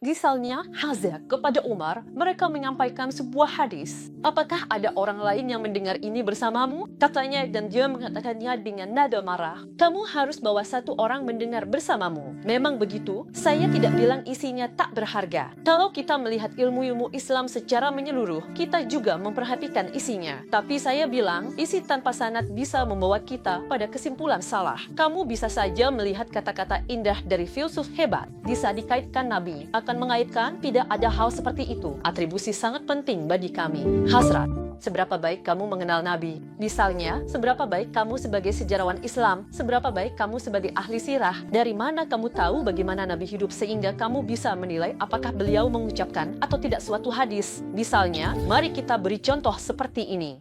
Misalnya, Hazak kepada Umar, mereka menyampaikan sebuah hadis. Apakah ada orang lain yang mendengar ini bersamamu? Katanya, dan dia mengatakannya dengan nada marah. Kamu harus bawa satu orang mendengar bersamamu. Memang begitu, saya tidak bilang isinya tak berharga. Kalau kita melihat ilmu-ilmu Islam secara menyeluruh, kita juga memperhatikan isinya. Tapi saya bilang, isi tanpa sanad bisa membawa kita pada kesimpulan salah. Kamu bisa saja melihat kata-kata indah dari filsuf hebat, bisa dikaitkan Nabi, akan mengaitkan tidak ada hal seperti itu. Atribusi sangat penting bagi kami. Hasrat. Seberapa baik kamu mengenal Nabi? Misalnya, seberapa baik kamu sebagai sejarawan Islam? Seberapa baik kamu sebagai ahli sirah? Dari mana kamu tahu bagaimana Nabi hidup sehingga kamu bisa menilai apakah beliau mengucapkan atau tidak suatu hadis? Misalnya, mari kita beri contoh seperti ini.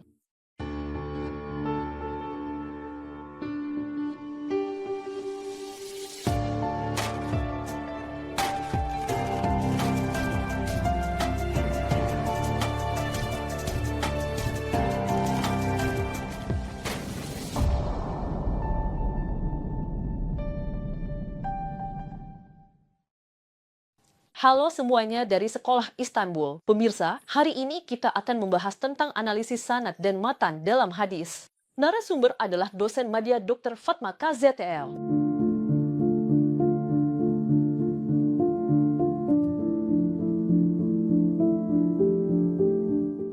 Halo semuanya dari Sekolah Istanbul. Pemirsa, hari ini kita akan membahas tentang analisis sanad dan matan dalam hadis. Narasumber adalah dosen media Dr. Fatma KZTL.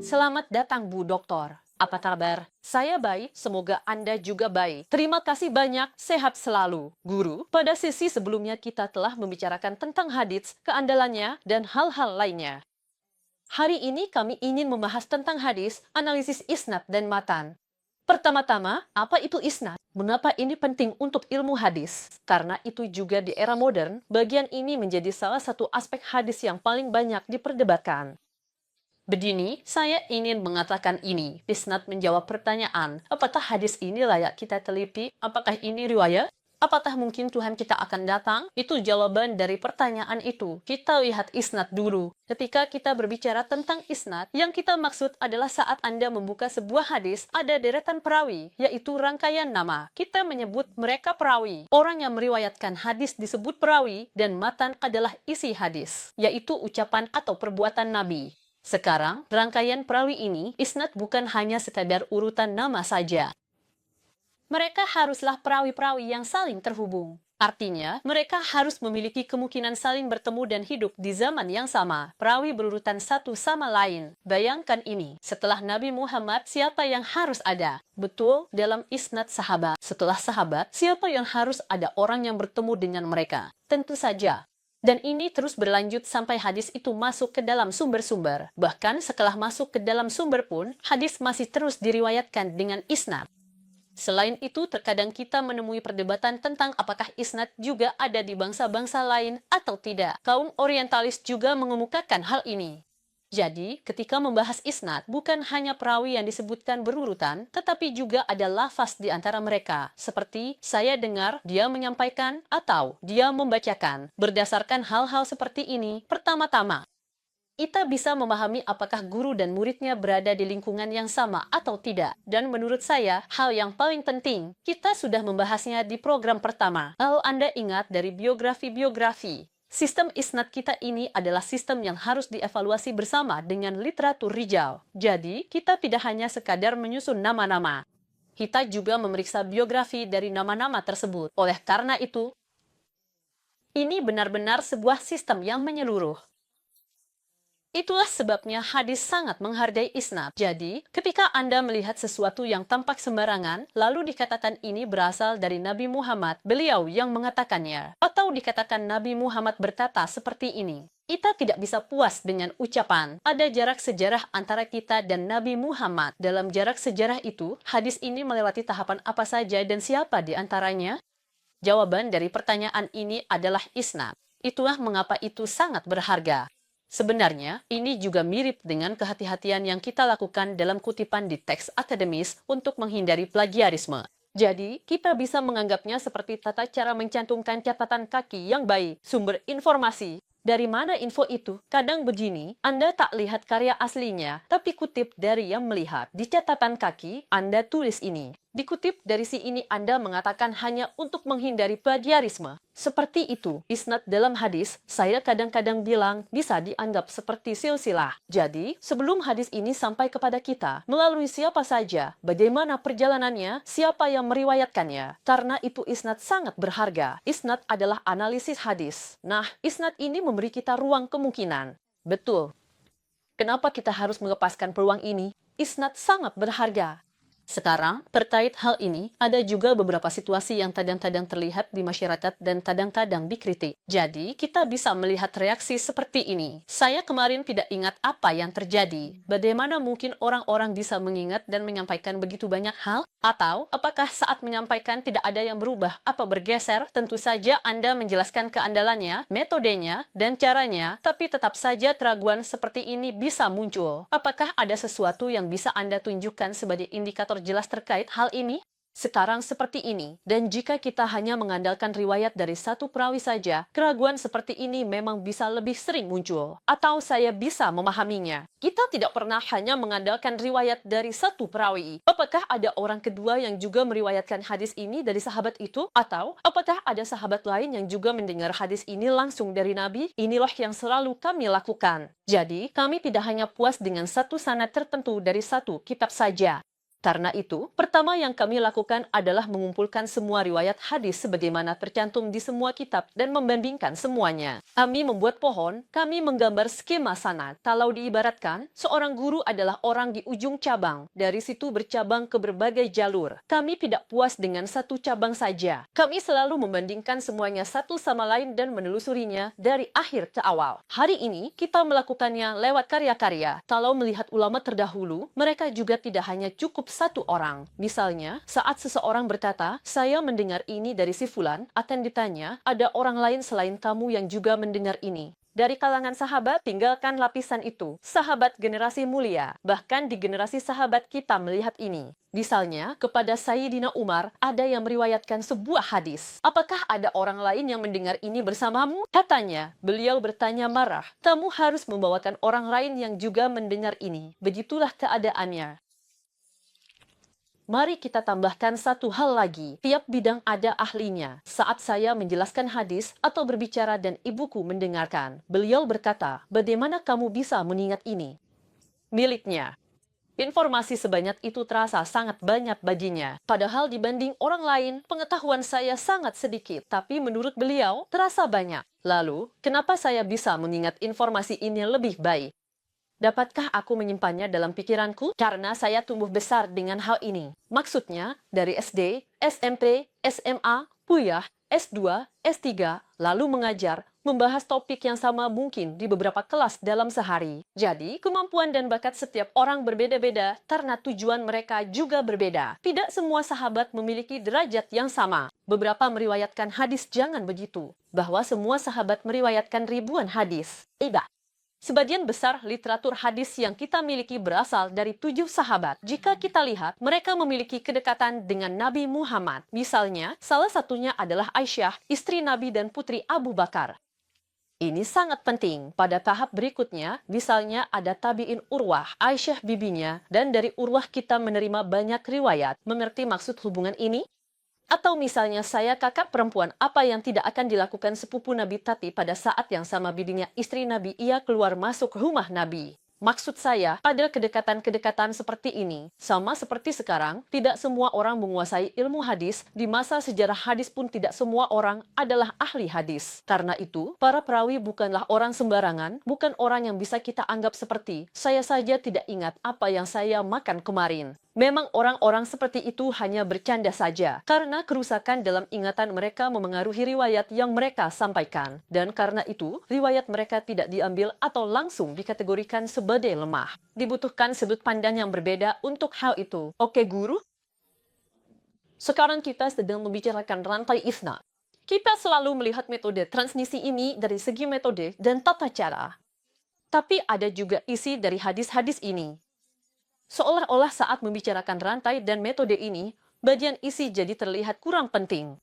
Selamat datang Bu Doktor. Apa kabar? Saya baik, semoga Anda juga baik. Terima kasih banyak, sehat selalu. Guru, pada sesi sebelumnya kita telah membicarakan tentang hadits, keandalannya, dan hal-hal lainnya. Hari ini kami ingin membahas tentang hadis, analisis isnad dan matan. Pertama-tama, apa itu isnad? Mengapa ini penting untuk ilmu hadis? Karena itu juga di era modern, bagian ini menjadi salah satu aspek hadis yang paling banyak diperdebatkan. Begini, saya ingin mengatakan ini. Isnad menjawab pertanyaan, apakah hadis ini layak kita teliti? Apakah ini riwayat? Apakah mungkin Tuhan kita akan datang? Itu jawaban dari pertanyaan itu. Kita lihat isnad dulu. Ketika kita berbicara tentang isnad, yang kita maksud adalah saat Anda membuka sebuah hadis, ada deretan perawi, yaitu rangkaian nama. Kita menyebut mereka perawi. Orang yang meriwayatkan hadis disebut perawi, dan matan adalah isi hadis, yaitu ucapan atau perbuatan Nabi. Sekarang, rangkaian perawi ini, isnad bukan hanya sekadar urutan nama saja. Mereka haruslah perawi-perawi yang saling terhubung. Artinya, mereka harus memiliki kemungkinan saling bertemu dan hidup di zaman yang sama. Perawi berurutan satu sama lain. Bayangkan ini, setelah Nabi Muhammad, siapa yang harus ada? Betul, dalam isnad sahabat. Setelah sahabat, siapa yang harus ada orang yang bertemu dengan mereka? Tentu saja. Dan ini terus berlanjut sampai hadis itu masuk ke dalam sumber-sumber. Bahkan setelah masuk ke dalam sumber pun, hadis masih terus diriwayatkan dengan isnad. Selain itu, terkadang kita menemui perdebatan tentang apakah isnad juga ada di bangsa-bangsa lain atau tidak. Kaum orientalis juga mengemukakan hal ini. Jadi, ketika membahas isnad, bukan hanya perawi yang disebutkan berurutan, tetapi juga ada lafaz di antara mereka, seperti saya dengar, dia menyampaikan, atau dia membacakan. Berdasarkan hal-hal seperti ini, pertama-tama, kita bisa memahami apakah guru dan muridnya berada di lingkungan yang sama atau tidak. Dan menurut saya, hal yang paling penting, kita sudah membahasnya di program pertama. Kalau Anda ingat dari biografi-biografi, sistem isnad kita ini adalah sistem yang harus dievaluasi bersama dengan literatur rijal. Jadi, kita tidak hanya sekadar menyusun nama-nama. Kita juga memeriksa biografi dari nama-nama tersebut. Oleh karena itu, ini benar-benar sebuah sistem yang menyeluruh. Itulah sebabnya hadis sangat menghargai isnad. Jadi, ketika Anda melihat sesuatu yang tampak sembarangan, lalu dikatakan ini berasal dari Nabi Muhammad, beliau yang mengatakannya, atau dikatakan Nabi Muhammad berkata seperti ini, kita tidak bisa puas dengan ucapan, ada jarak sejarah antara kita dan Nabi Muhammad. Dalam jarak sejarah itu, hadis ini melewati tahapan apa saja dan siapa di antaranya? Jawaban dari pertanyaan ini adalah isnad. Itulah mengapa itu sangat berharga. Sebenarnya, ini juga mirip dengan kehati-hatian yang kita lakukan dalam kutipan di teks akademis untuk menghindari plagiarisme. Jadi, kita bisa menganggapnya seperti tata cara mencantumkan catatan kaki yang baik, sumber informasi. Dari mana info itu? Kadang begini, Anda tak lihat karya aslinya, tapi kutip dari yang melihat. Di catatan kaki, Anda tulis ini. Dikutip dari si ini Anda mengatakan hanya untuk menghindari plagiarisme. Seperti itu, isnad dalam hadis, saya kadang-kadang bilang bisa dianggap seperti silsilah. Jadi, sebelum hadis ini sampai kepada kita, melalui siapa saja, bagaimana perjalanannya, siapa yang meriwayatkannya. Karena itu isnad sangat berharga. Isnad adalah analisis hadis. Nah, isnad ini memberi kita ruang kemungkinan. Betul. Kenapa kita harus melepaskan peluang ini? Isnad sangat berharga. Sekarang, terkait hal ini, ada juga beberapa situasi yang kadang-kadang terlihat di masyarakat dan kadang-kadang dikritik. Jadi, kita bisa melihat reaksi seperti ini. Saya kemarin tidak ingat apa yang terjadi. Bagaimana mungkin orang-orang bisa mengingat dan menyampaikan begitu banyak hal? Atau, apakah saat menyampaikan tidak ada yang berubah atau bergeser? Tentu saja Anda menjelaskan keandalannya, metodenya, dan caranya, tapi tetap saja keraguan seperti ini bisa muncul. Apakah ada sesuatu yang bisa Anda tunjukkan sebagai indikator jelas terkait hal ini? Sekarang seperti ini, dan jika kita hanya mengandalkan riwayat dari satu perawi saja, keraguan seperti ini memang bisa lebih sering muncul. Atau saya bisa memahaminya. Kita tidak pernah hanya mengandalkan riwayat dari satu perawi. Apakah ada orang kedua yang juga meriwayatkan hadis ini dari sahabat itu? Atau apakah ada sahabat lain yang juga mendengar hadis ini langsung dari Nabi? Inilah yang selalu kami lakukan. Jadi, kami tidak hanya puas dengan satu sanad tertentu dari satu kitab saja. Karena itu, pertama yang kami lakukan adalah mengumpulkan semua riwayat hadis sebagaimana tercantum di semua kitab dan membandingkan semuanya. Kami membuat pohon, kami menggambar skema sanad. Kalau diibaratkan, seorang guru adalah orang di ujung cabang. Dari situ bercabang ke berbagai jalur. Kami tidak puas dengan satu cabang saja. Kami selalu membandingkan semuanya satu sama lain dan menelusurinya dari akhir ke awal. Hari ini, kita melakukannya lewat karya-karya. Kalau melihat ulama terdahulu, mereka juga tidak hanya cukup satu orang. Misalnya, saat seseorang berkata, saya mendengar ini dari si fulan, akan ditanya, ada orang lain selain kamu yang juga mendengar ini. Dari kalangan sahabat, tinggalkan lapisan itu. Sahabat generasi mulia, bahkan di generasi sahabat kita melihat ini. Misalnya, kepada Sayyidina Umar, ada yang meriwayatkan sebuah hadis. Apakah ada orang lain yang mendengar ini bersamamu? Katanya, beliau bertanya marah, kamu harus membawakan orang lain yang juga mendengar ini. Begitulah keadaannya. Mari kita tambahkan satu hal lagi. Tiap bidang ada ahlinya. Saat saya menjelaskan hadis atau berbicara dan ibuku mendengarkan, beliau berkata, bagaimana kamu bisa mengingat ini? Miliknya. Informasi sebanyak itu terasa sangat banyak baginya. Padahal dibanding orang lain, pengetahuan saya sangat sedikit. Tapi menurut beliau, terasa banyak. Lalu, kenapa saya bisa mengingat informasi ini lebih baik? Dapatkah aku menyimpannya dalam pikiranku? Karena saya tumbuh besar dengan hal ini. Maksudnya, dari SD, SMP, SMA, kuliah, S2, S3, lalu mengajar, membahas topik yang sama mungkin di beberapa kelas dalam sehari. Jadi, kemampuan dan bakat setiap orang berbeda-beda karena tujuan mereka juga berbeda. Tidak semua sahabat memiliki derajat yang sama. Beberapa meriwayatkan hadis, jangan begitu. Bahwa semua sahabat meriwayatkan ribuan hadis. Tidak. Sebagian besar literatur hadis yang kita miliki berasal dari 7 sahabat. Jika kita lihat, mereka memiliki kedekatan dengan Nabi Muhammad. Misalnya, salah satunya adalah Aisyah, istri Nabi dan putri Abu Bakar. Ini sangat penting. Pada tahap berikutnya, misalnya ada tabi'in Urwah, Aisyah bibinya, dan dari Urwah kita menerima banyak riwayat. Mengerti maksud hubungan ini? Atau misalnya saya kakak perempuan, apa yang tidak akan dilakukan sepupu Nabi Tati pada saat yang sama bidinya istri Nabi ia keluar masuk rumah Nabi. Maksud saya, pada kedekatan-kedekatan seperti ini, sama seperti sekarang, tidak semua orang menguasai ilmu hadis, di masa sejarah hadis pun tidak semua orang adalah ahli hadis. Karena itu, para perawi bukanlah orang sembarangan, bukan orang yang bisa kita anggap seperti, saya saja tidak ingat apa yang saya makan kemarin. Memang orang-orang seperti itu hanya bercanda saja, karena kerusakan dalam ingatan mereka memengaruhi riwayat yang mereka sampaikan. Dan karena itu, riwayat mereka tidak diambil atau langsung dikategorikan sebagai lemah. Dibutuhkan sudut pandang yang berbeda untuk hal itu. Oke guru? Sekarang kita sedang membicarakan rantai isnad. Kita selalu melihat metode transmisi ini dari segi metode dan tata cara. Tapi ada juga isi dari hadis-hadis ini. Seolah-olah saat membicarakan rantai dan metode ini, bagian isi jadi terlihat kurang penting.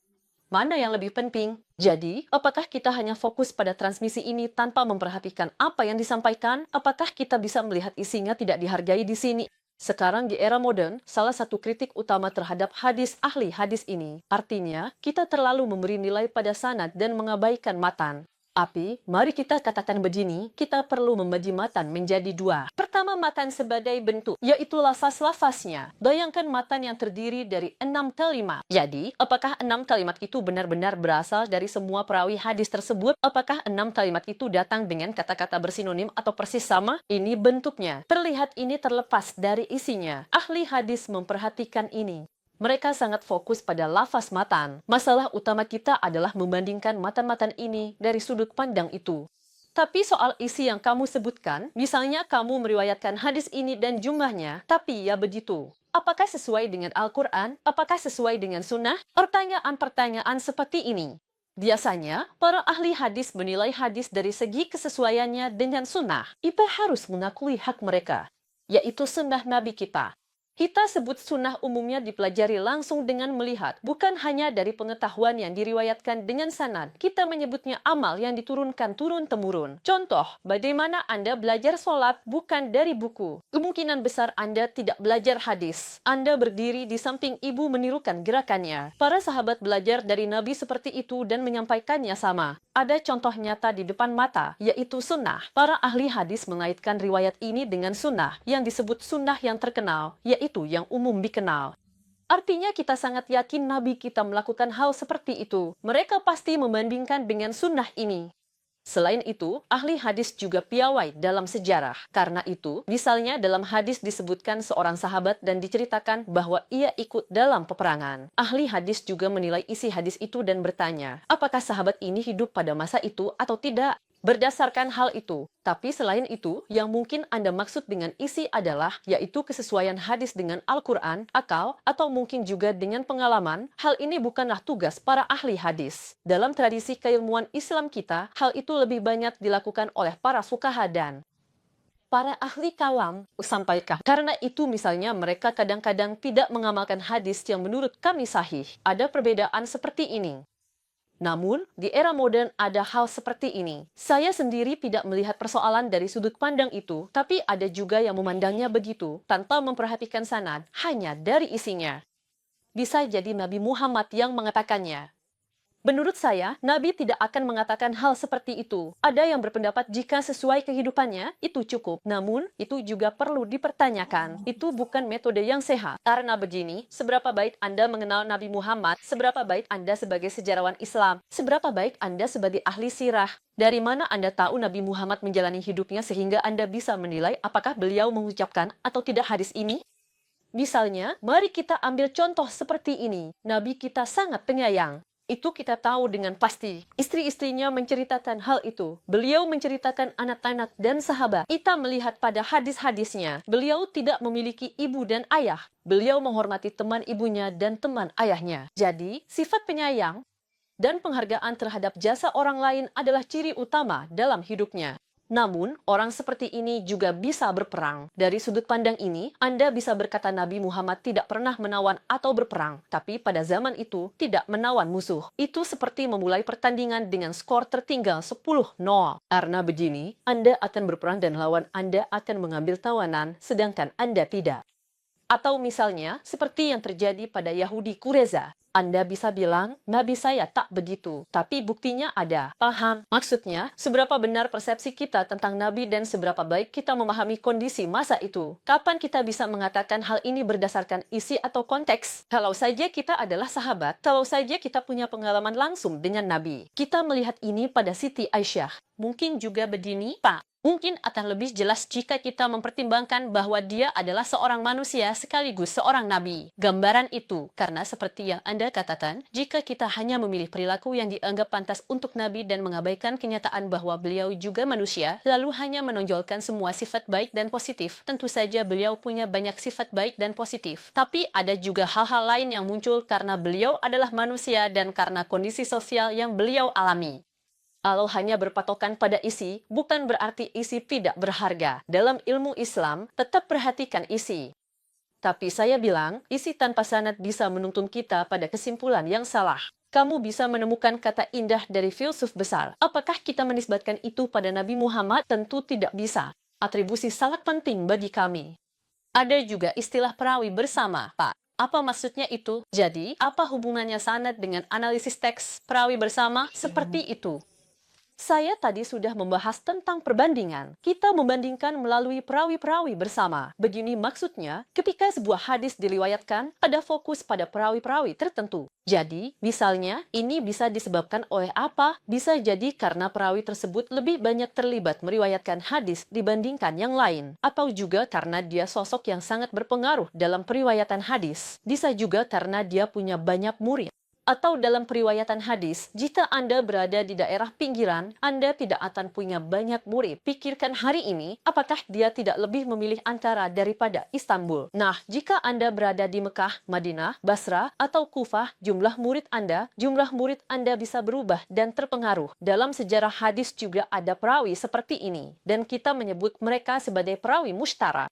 Mana yang lebih penting? Jadi, apakah kita hanya fokus pada transmisi ini tanpa memperhatikan apa yang disampaikan? Apakah kita bisa melihat isinya tidak dihargai di sini? Sekarang di era modern, salah satu kritik utama terhadap hadis ahli hadis ini, artinya kita terlalu memberi nilai pada sanad dan mengabaikan matan. Tapi, mari kita katakan begini, kita perlu membagi matan menjadi dua. Pertama, matan sebagai bentuk, yaitu lafaz-lafaznya. Bayangkan matan yang terdiri dari 6 kalimat. Jadi, apakah 6 kalimat itu benar-benar berasal dari semua perawi hadis tersebut? Apakah 6 kalimat itu datang dengan kata-kata bersinonim atau persis sama? Ini bentuknya. Terlihat ini terlepas dari isinya. Ahli hadis memperhatikan ini. Mereka sangat fokus pada lafaz matan. Masalah utama kita adalah membandingkan matan-matan ini dari sudut pandang itu. Tapi soal isi yang kamu sebutkan, misalnya kamu meriwayatkan hadis ini dan jumlahnya, tapi ya begitu. Apakah sesuai dengan Al-Quran? Apakah sesuai dengan sunnah? Pertanyaan-pertanyaan seperti ini. Biasanya, para ahli hadis menilai hadis dari segi kesesuaiannya dengan sunnah. Kita harus mengakui hak mereka, yaitu sunnah Nabi kita. Kita sebut sunnah umumnya dipelajari langsung dengan melihat, bukan hanya dari pengetahuan yang diriwayatkan dengan sanad. Kita menyebutnya amal yang diturunkan turun-temurun. Contoh, bagaimana Anda belajar sholat bukan dari buku. Kemungkinan besar Anda tidak belajar hadis. Anda berdiri di samping ibu menirukan gerakannya. Para sahabat belajar dari Nabi seperti itu dan menyampaikannya sama. Ada contoh nyata di depan mata, yaitu sunnah. Para ahli hadis mengaitkan riwayat ini dengan sunnah, yang disebut sunnah yang terkenal, yaitu yang umum dikenal. Artinya kita sangat yakin Nabi kita melakukan hal seperti itu. Mereka pasti membandingkan dengan sunnah ini. Selain itu, ahli hadis juga piawai dalam sejarah. Karena itu, misalnya dalam hadis disebutkan seorang sahabat dan diceritakan bahwa ia ikut dalam peperangan. Ahli hadis juga menilai isi hadis itu dan bertanya, apakah sahabat ini hidup pada masa itu atau tidak? Berdasarkan hal itu, tapi selain itu, yang mungkin Anda maksud dengan isi adalah, yaitu kesesuaian hadis dengan Al-Quran, akal, atau mungkin juga dengan pengalaman. Hal ini bukanlah tugas para ahli hadis. Dalam tradisi keilmuan Islam kita, hal itu lebih banyak dilakukan oleh para fuqaha dan para ahli kalam. Sampaikan. Karena itu misalnya mereka kadang-kadang tidak mengamalkan hadis yang menurut kami sahih. Ada perbedaan seperti ini. Namun, di era modern ada hal seperti ini. Saya sendiri tidak melihat persoalan dari sudut pandang itu, tapi ada juga yang memandangnya begitu, tanpa memperhatikan sanad, hanya dari isinya. Bisa jadi Nabi Muhammad yang mengatakannya. Menurut saya, Nabi tidak akan mengatakan hal seperti itu. Ada yang berpendapat jika sesuai kehidupannya, itu cukup. Namun, itu juga perlu dipertanyakan. Itu bukan metode yang sehat. Karena begini, seberapa baik Anda mengenal Nabi Muhammad, seberapa baik Anda sebagai sejarawan Islam, seberapa baik Anda sebagai ahli sirah. Dari mana Anda tahu Nabi Muhammad menjalani hidupnya sehingga Anda bisa menilai apakah beliau mengucapkan atau tidak hadis ini? Misalnya, mari kita ambil contoh seperti ini. Nabi kita sangat penyayang. Itu kita tahu dengan pasti. Istri-istrinya menceritakan hal itu. Beliau menceritakan anak-anak dan sahabat. Kita melihat pada hadis-hadisnya. Beliau tidak memiliki ibu dan ayah. Beliau menghormati teman ibunya dan teman ayahnya. Jadi, sifat penyayang dan penghargaan terhadap jasa orang lain adalah ciri utama dalam hidupnya. Namun, orang seperti ini juga bisa berperang. Dari sudut pandang ini, Anda bisa berkata Nabi Muhammad tidak pernah menawan atau berperang, tapi pada zaman itu tidak menawan musuh. Itu seperti memulai pertandingan dengan skor tertinggal 10-0. Karena begini, Anda akan berperang dan lawan Anda akan mengambil tawanan, sedangkan Anda tidak. Atau misalnya, seperti yang terjadi pada Yahudi Qureza. Anda bisa bilang, Nabi saya tak begitu. Tapi buktinya ada. Paham? Maksudnya, seberapa benar persepsi kita tentang Nabi dan seberapa baik kita memahami kondisi masa itu. Kapan kita bisa mengatakan hal ini berdasarkan isi atau konteks? Kalau saja kita adalah sahabat, kalau saja kita punya pengalaman langsung dengan Nabi. Kita melihat ini pada Siti Aisyah. Mungkin juga begini, Pak. Mungkin akan lebih jelas jika kita mempertimbangkan bahwa dia adalah seorang manusia sekaligus seorang nabi. Gambaran itu, karena seperti yang Anda katakan, jika kita hanya memilih perilaku yang dianggap pantas untuk nabi dan mengabaikan kenyataan bahwa beliau juga manusia, lalu hanya menonjolkan semua sifat baik dan positif, tentu saja beliau punya banyak sifat baik dan positif. Tapi ada juga hal-hal lain yang muncul karena beliau adalah manusia dan karena kondisi sosial yang beliau alami. Kalau hanya berpatokan pada isi, bukan berarti isi tidak berharga. Dalam ilmu Islam, tetap perhatikan isi. Tapi saya bilang, isi tanpa sanad bisa menuntun kita pada kesimpulan yang salah. Kamu bisa menemukan kata indah dari filsuf besar. Apakah kita menisbatkan itu pada Nabi Muhammad? Tentu tidak bisa. Atribusi sangat penting bagi kami. Ada juga istilah perawi bersama, Pak. Apa maksudnya itu? Jadi, apa hubungannya sanad dengan analisis teks perawi bersama? Seperti itu. Saya tadi sudah membahas tentang perbandingan. Kita membandingkan melalui perawi-perawi bersama. Begini maksudnya, ketika sebuah hadis diriwayatkan, ada fokus pada perawi-perawi tertentu. Jadi, misalnya, ini bisa disebabkan oleh apa? Bisa jadi karena perawi tersebut lebih banyak terlibat meriwayatkan hadis dibandingkan yang lain. Atau juga karena dia sosok yang sangat berpengaruh dalam periwayatan hadis. Bisa juga karena dia punya banyak murid. Atau dalam periwayatan hadis, jika Anda berada di daerah pinggiran, Anda tidak akan punya banyak murid. Pikirkan hari ini, apakah dia tidak lebih memilih Ankara daripada Istanbul? Nah, jika Anda berada di Mekah, Madinah, Basra, atau Kufah, jumlah murid Anda bisa berubah dan terpengaruh. Dalam sejarah hadis juga ada perawi seperti ini, dan kita menyebut mereka sebagai perawi mushtara.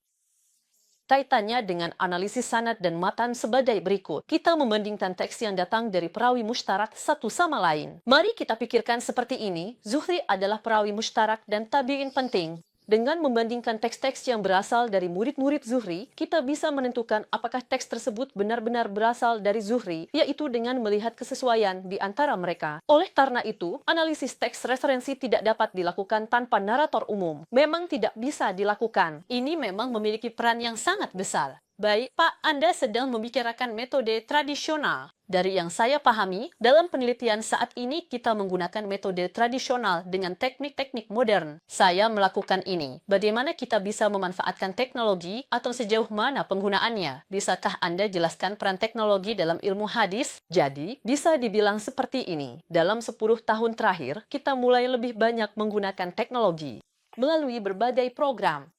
Kaitannya dengan analisis sanad dan matan sebagai berikut. Kita membandingkan teks yang datang dari perawi mushtarak satu sama lain. Mari kita pikirkan seperti ini, Zuhri adalah perawi mushtarak dan tabi'in penting. Dengan membandingkan teks-teks yang berasal dari murid-murid Zuhri, kita bisa menentukan apakah teks tersebut benar-benar berasal dari Zuhri, yaitu dengan melihat kesesuaian di antara mereka. Oleh karena itu, analisis teks referensi tidak dapat dilakukan tanpa narator umum. Memang tidak bisa dilakukan. Ini memang memiliki peran yang sangat besar. Baik, Pak, Anda sedang membicarakan metode tradisional. Dari yang saya pahami, dalam penelitian saat ini kita menggunakan metode tradisional dengan teknik-teknik modern. Saya melakukan ini. Bagaimana kita bisa memanfaatkan teknologi atau sejauh mana penggunaannya? Bisakah Anda jelaskan peran teknologi dalam ilmu hadis? Jadi, bisa dibilang seperti ini. Dalam 10 tahun terakhir, kita mulai lebih banyak menggunakan teknologi melalui berbagai program.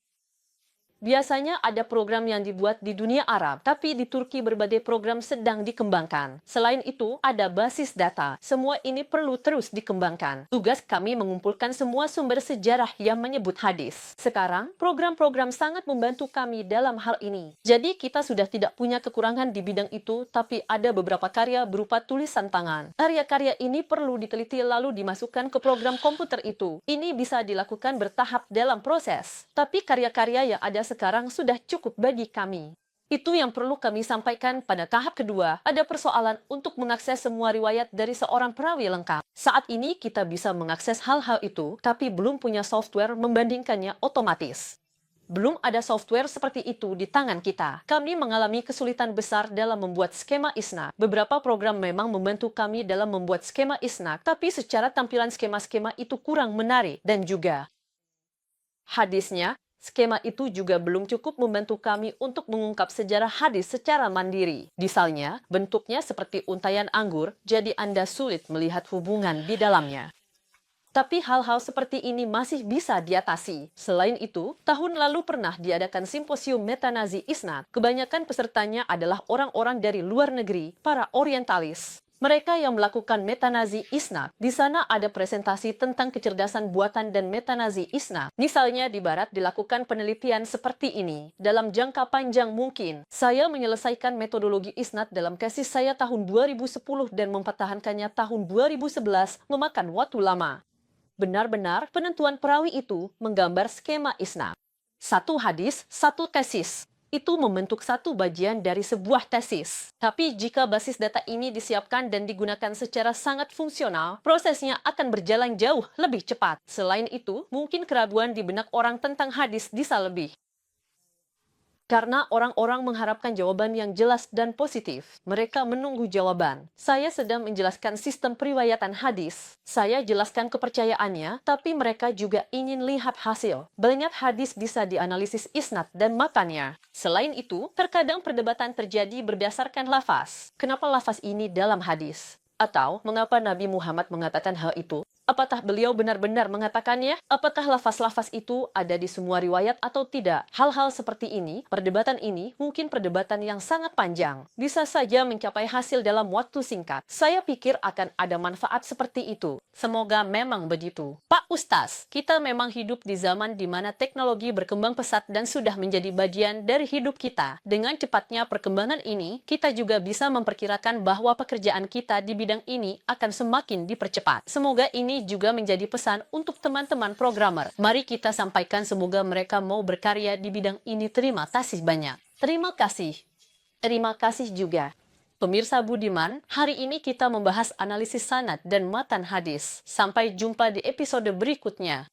Biasanya ada program yang dibuat di dunia Arab, tapi di Turki berbagai program sedang dikembangkan. Selain itu, ada basis data. Semua ini perlu terus dikembangkan. Tugas kami mengumpulkan semua sumber sejarah yang menyebut hadis. Sekarang, program-program sangat membantu kami dalam hal ini. Jadi, kita sudah tidak punya kekurangan di bidang itu, tapi ada beberapa karya berupa tulisan tangan. Karya-karya ini perlu diteliti lalu dimasukkan ke program komputer itu. Ini bisa dilakukan bertahap dalam proses. Tapi karya-karya yang ada sekarang sudah cukup bagi kami. Itu yang perlu kami sampaikan pada tahap kedua. Ada persoalan untuk mengakses semua riwayat dari seorang perawi lengkap. Saat ini kita bisa mengakses hal-hal itu, tapi belum punya software membandingkannya otomatis. Belum ada software seperti itu di tangan kita. Kami mengalami kesulitan besar dalam membuat skema isnad. Beberapa program memang membantu kami dalam membuat skema isnad, tapi secara tampilan skema-skema itu kurang menarik. Dan juga hadisnya, skema itu juga belum cukup membantu kami untuk mengungkap sejarah hadis secara mandiri. Misalnya, bentuknya seperti untaian anggur, jadi Anda sulit melihat hubungan di dalamnya. Tapi hal-hal seperti ini masih bisa diatasi. Selain itu, tahun lalu pernah diadakan simposium metanazi isnad. Kebanyakan pesertanya adalah orang-orang dari luar negeri, para orientalis. Mereka yang melakukan metanazi isnad. Di sana ada presentasi tentang kecerdasan buatan dan metanazi isnad. Misalnya di Barat dilakukan penelitian seperti ini. Dalam jangka panjang mungkin, saya menyelesaikan metodologi isnad dalam tesis saya tahun 2010 dan mempertahankannya tahun 2011 memakan waktu lama. Benar-benar penentuan perawi itu menggambar skema isnad. Satu hadis, satu tesis. Itu membentuk satu bagian dari sebuah tesis. Tapi jika basis data ini disiapkan dan digunakan secara sangat fungsional, prosesnya akan berjalan jauh lebih cepat. Selain itu, mungkin keraguan di benak orang tentang hadis bisa lebih. Karena orang-orang mengharapkan jawaban yang jelas dan positif. Mereka menunggu jawaban. Saya sedang menjelaskan sistem periwayatan hadis. Saya jelaskan kepercayaannya, tapi mereka juga ingin lihat hasil. Banyak hadis bisa dianalisis isnad dan matannya. Selain itu, terkadang perdebatan terjadi berdasarkan lafaz. Kenapa lafaz ini dalam hadis? Atau, mengapa Nabi Muhammad mengatakan hal itu? Apakah beliau benar-benar mengatakannya? Apakah lafaz-lafaz itu ada di semua riwayat atau tidak? Hal-hal seperti ini, perdebatan ini, mungkin perdebatan yang sangat panjang. Bisa saja mencapai hasil dalam waktu singkat. Saya pikir akan ada manfaat seperti itu. Semoga memang begitu. Pak Ustaz, kita memang hidup di zaman di mana teknologi berkembang pesat dan sudah menjadi bagian dari hidup kita. Dengan cepatnya perkembangan ini, kita juga bisa memperkirakan bahwa pekerjaan kita di bidang ini akan semakin dipercepat. Semoga ini ini juga menjadi pesan untuk teman-teman programmer. Mari kita sampaikan, semoga mereka mau berkarya di bidang ini. Terima kasih banyak. Terima kasih. Terima kasih juga. Pemirsa budiman, hari ini kita membahas analisis sanad dan matan hadis. Sampai jumpa di episode berikutnya.